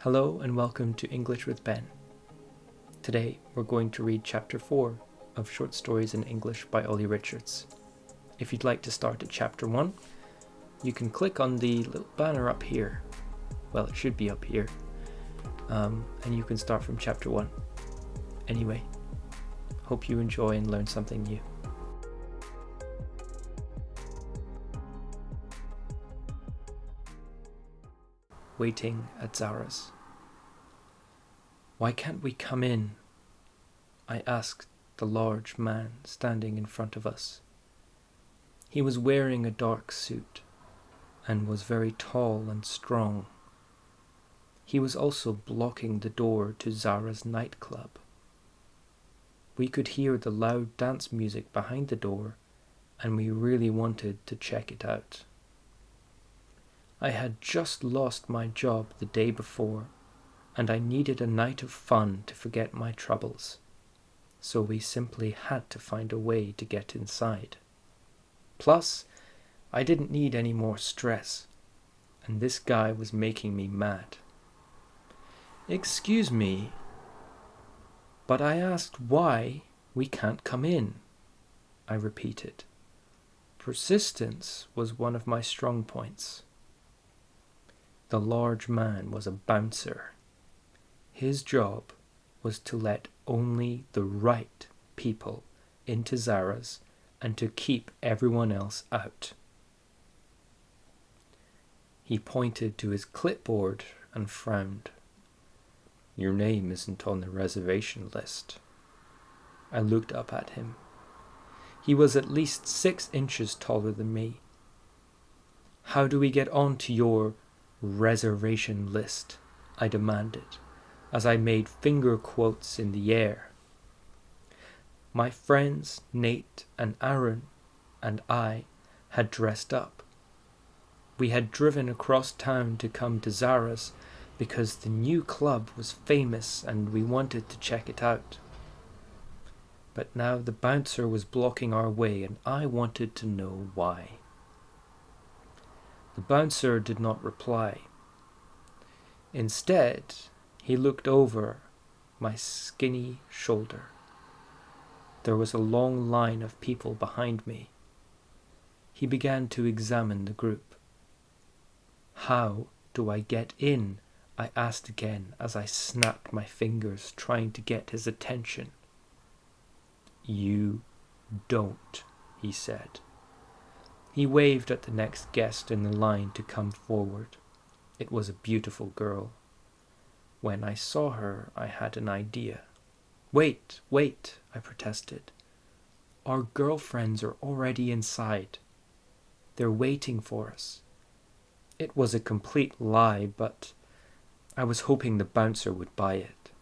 Hello and welcome to English with Ben. Today we're going to read Chapter 4 of Short Stories in English by Olly Richards. If you'd like to start at Chapter 1, you can click on the little banner up here. Well, it should be up here. And you can start from Chapter 1. Anyway, hope you enjoy and learn something new. Waiting at Zara's. "Why can't we come in?" I asked the large man standing in front of us. He was wearing a dark suit and was very tall and strong. He was also blocking the door to Zara's nightclub. We could hear the loud dance music behind the door, and we really wanted to check it out. I had just lost my job the day before, and I needed a night of fun to forget my troubles, so we simply had to find a way to get inside. Plus, I didn't need any more stress, and this guy was making me mad. "Excuse me, but I asked why we can't come in," I repeated. Persistence was one of my strong points. The large man was a bouncer. His job was to let only the right people into Zara's and to keep everyone else out. He pointed to his clipboard and frowned. "Your name isn't on the reservation list." I looked up at him. He was at least 6 inches taller than me. "How do we get onto your reservation list?" I demanded, as I made finger quotes in the air. My friends Nate and Aaron and I had dressed up. We had driven across town to come to Zara's because the new club was famous and we wanted to check it out. But now the bouncer was blocking our way and I wanted to know why. The bouncer did not reply. Instead, he looked over my skinny shoulder. There was a long line of people behind me. He began to examine the group. "How do I get in?" I asked again as I snapped my fingers trying to get his attention. "You don't," he said. He waved at the next guest in the line to come forward. It was a beautiful girl. When I saw her, I had an idea. Wait, I protested. "Our girlfriends are already inside. They're waiting for us." It was a complete lie, but I was hoping the bouncer would buy it.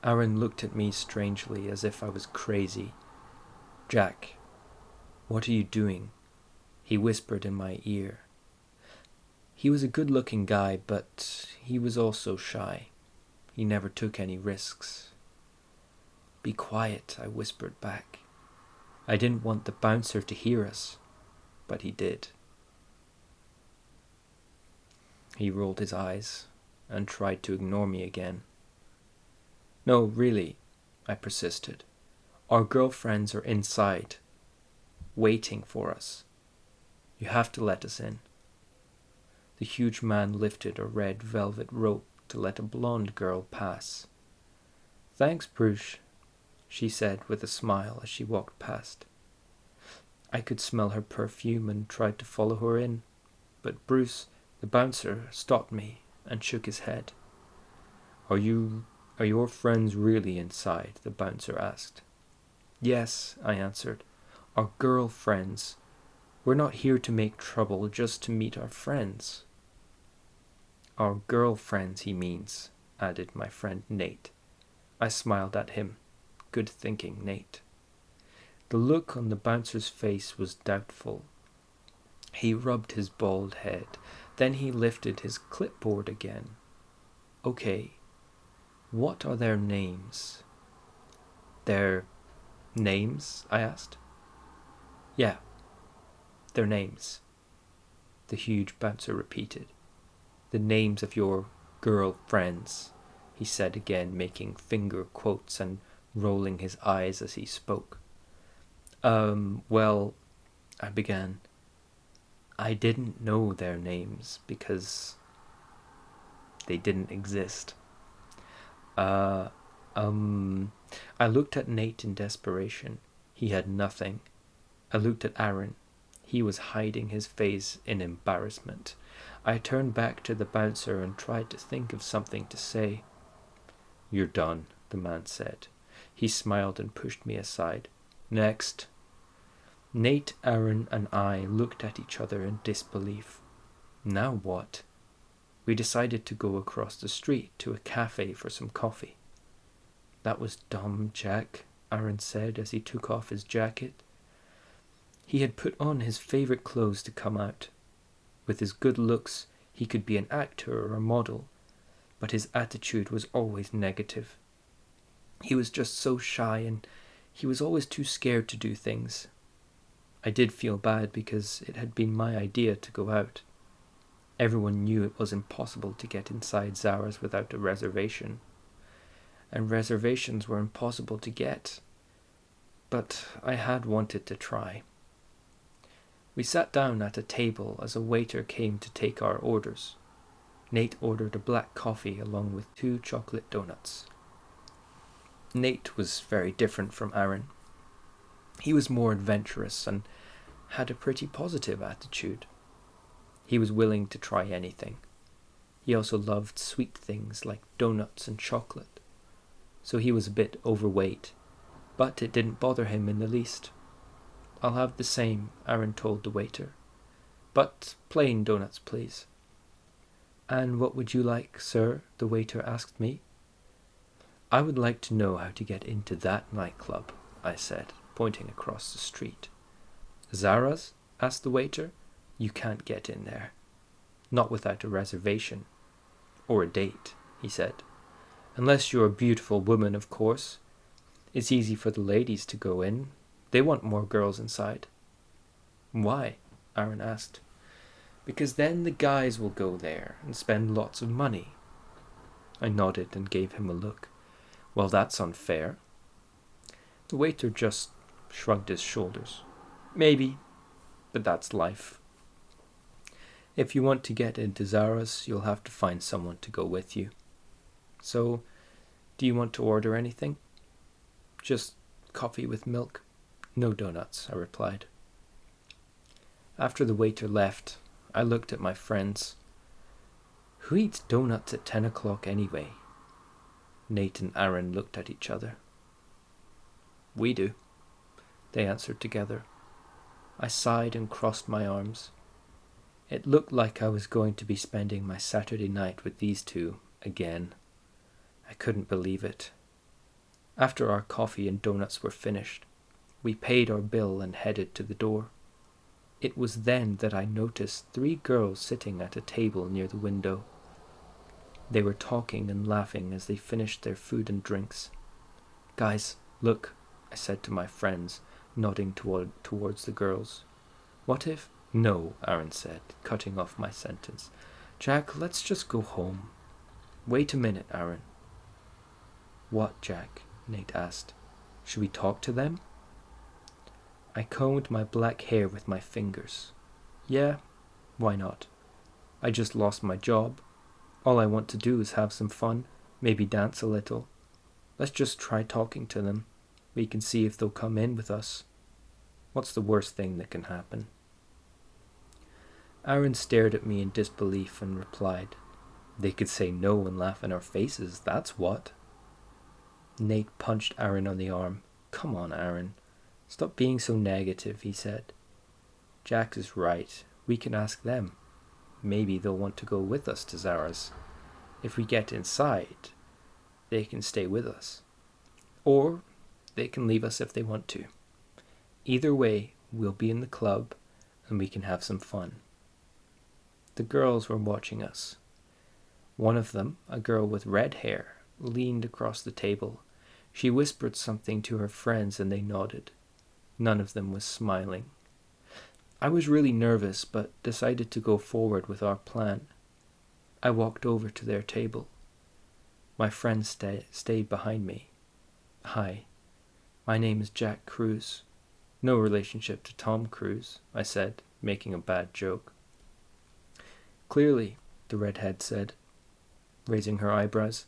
Aaron looked at me strangely as if I was crazy. "Jack, what are you doing?" he whispered in my ear. He was a good-looking guy, but he was also shy. He never took any risks. "Be quiet," I whispered back. I didn't want the bouncer to hear us, but he did. He rolled his eyes and tried to ignore me again. "No, really," I persisted. "Our girlfriends are inside, waiting for us. You have to let us in." The huge man lifted a red velvet rope to let a blonde girl pass. "Thanks, Bruce," she said with a smile as she walked past. I could smell her perfume and tried to follow her in, but Bruce, the bouncer, stopped me and shook his head. Are your friends really inside?" the bouncer asked. "Yes," I answered. "Our girlfriends. We're not here to make trouble, just to meet our friends." "Our girlfriends, he means," added my friend Nate. I smiled at him. Good thinking, Nate. The look on the bouncer's face was doubtful. He rubbed his bald head. Then he lifted his clipboard again. "Okay, what are their names?" "Their names?" I asked. "Yeah, their names," the huge bouncer repeated. "The names of your girl friends, he said again, making finger quotes and rolling his eyes as he spoke. Well, I began. I didn't know their names because they didn't exist. I looked at Nate in desperation. He had nothing. I looked at Aaron. He was hiding his face in embarrassment. I turned back to the bouncer and tried to think of something to say. "You're done," the man said. He smiled and pushed me aside. "Next." Nate, Aaron, and I looked at each other in disbelief. Now what? We decided to go across the street to a cafe for some coffee. "That was dumb, Jack," Aaron said as he took off his jacket. He had put on his favorite clothes to come out. With his good looks, he could be an actor or a model, but his attitude was always negative. He was just so shy, and he was always too scared to do things. I did feel bad because it had been my idea to go out. Everyone knew it was impossible to get inside Zara's without a reservation, and reservations were impossible to get, but I had wanted to try. We sat down at a table as a waiter came to take our orders. Nate ordered a black coffee along with 2 chocolate donuts. Nate was very different from Aaron. He was more adventurous and had a pretty positive attitude. He was willing to try anything. He also loved sweet things like donuts and chocolate, so he was a bit overweight, but it didn't bother him in the least. "I'll have the same," Aaron told the waiter. "But plain donuts, please." "And what would you like, sir?" the waiter asked me. "I would like to know how to get into that nightclub," I said, pointing across the street. "Zara's?" asked the waiter. "You can't get in there. Not without a reservation. Or a date," he said. "Unless you're a beautiful woman, of course. It's easy for the ladies to go in. They want more girls inside." "Why?" Aaron asked. "Because then the guys will go there and spend lots of money." I nodded and gave him a look. "Well, that's unfair." The waiter just shrugged his shoulders. "Maybe, but that's life. If you want to get into Zara's, you'll have to find someone to go with you. So, do you want to order anything?" "Just coffee with milk. No donuts," I replied. After the waiter left, I looked at my friends. Who eats donuts at 10 o'clock anyway? Nate and Aaron looked at each other. "We do," they answered together. I sighed and crossed my arms. It looked like I was going to be spending my Saturday night with these two again. I couldn't believe it. After our coffee and donuts were finished, we paid our bill and headed to the door. It was then that I noticed 3 girls sitting at a table near the window. They were talking and laughing as they finished their food and drinks. "Guys, look," I said to my friends, nodding towards the girls. "What if—" "No," Aaron said, cutting off my sentence. "Jack, let's just go home." "Wait a minute, Aaron." "What, Jack?" Nate asked. "Should we talk to them?" I combed my black hair with my fingers. "Yeah, why not? I just lost my job. All I want to do is have some fun, maybe dance a little. Let's just try talking to them. We can see if they'll come in with us. What's the worst thing that can happen?" Aaron stared at me in disbelief and replied, "They could say no and laugh in our faces, that's what." Nate punched Aaron on the arm. "Come on, Aaron. Stop being so negative," he said. "Jack is right. We can ask them. Maybe they'll want to go with us to Zara's. If we get inside, they can stay with us. Or they can leave us if they want to. Either way, we'll be in the club and we can have some fun." The girls were watching us. One of them, a girl with red hair, leaned across the table. She whispered something to her friends and they nodded. None of them was smiling. I was really nervous, but decided to go forward with our plan. I walked over to their table. My friend stayed behind me. "Hi, my name is Jack Cruz. No relationship to Tom Cruise," I said, making a bad joke. "Clearly," the redhead said, raising her eyebrows.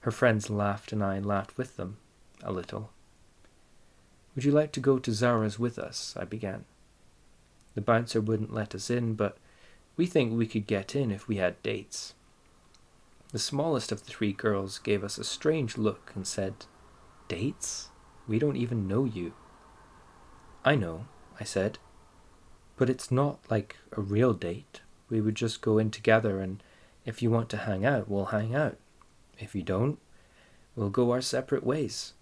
Her friends laughed and I laughed with them, a little. "Would you like to go to Zara's with us?" I began. "The bouncer wouldn't let us in, but we think we could get in if we had dates." The smallest of the three girls gave us a strange look and said, "Dates? We don't even know you." "I know," I said, "but it's not like a real date. We would just go in together, and if you want to hang out, we'll hang out. If you don't, we'll go our separate ways.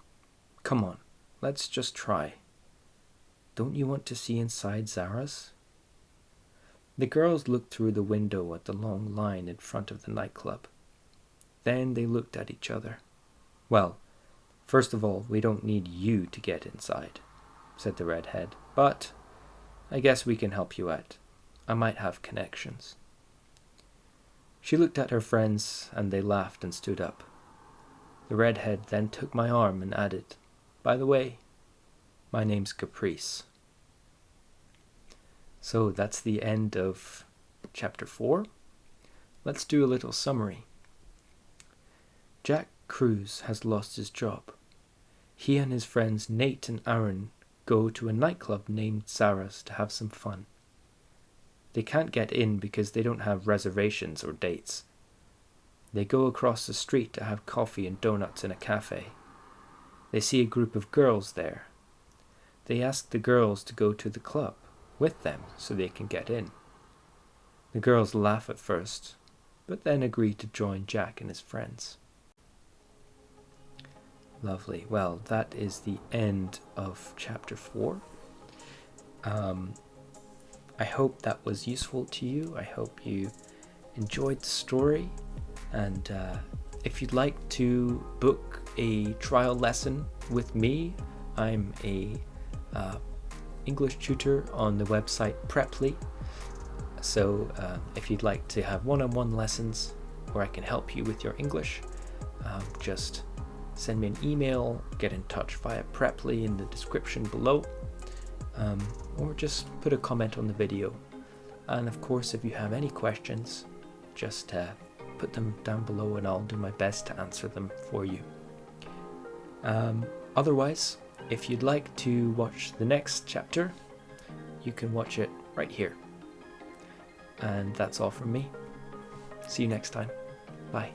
Come on, let's just try. Don't you want to see inside Zara's?" The girls looked through the window at the long line in front of the nightclub. Then they looked at each other. "Well, first of all, we don't need you to get inside," said the redhead, "but I guess we can help you out. I might have connections." She looked at her friends, and they laughed and stood up. The redhead then took my arm and added, "By the way, my name's Caprice." So that's the end of chapter 4. Let's do a little summary. Jack Cruz has lost his job. He and his friends Nate and Aaron go to a nightclub named Zara's to have some fun. They can't get in because they don't have reservations or dates. They go across the street to have coffee and donuts in a cafe. They see a group of girls there. They ask the girls to go to the club with them so they can get in. The girls laugh at first, but then agree to join Jack and his friends. Lovely. Well, that is the end of chapter 4. I hope that was useful to you. I hope you enjoyed the story. And if you'd like to book a trial lesson with me, I'm a English tutor on the website Preply. So if you'd like to have one-on-one lessons where I can help you with your English, just send me an email, get in touch via Preply in the description below, or just put a comment on the video. And of course, if you have any questions, just put them down below and I'll do my best to answer them for you. Otherwise, if you'd like to watch the next chapter, you can watch it right here. And that's all from me. See you next time. Bye.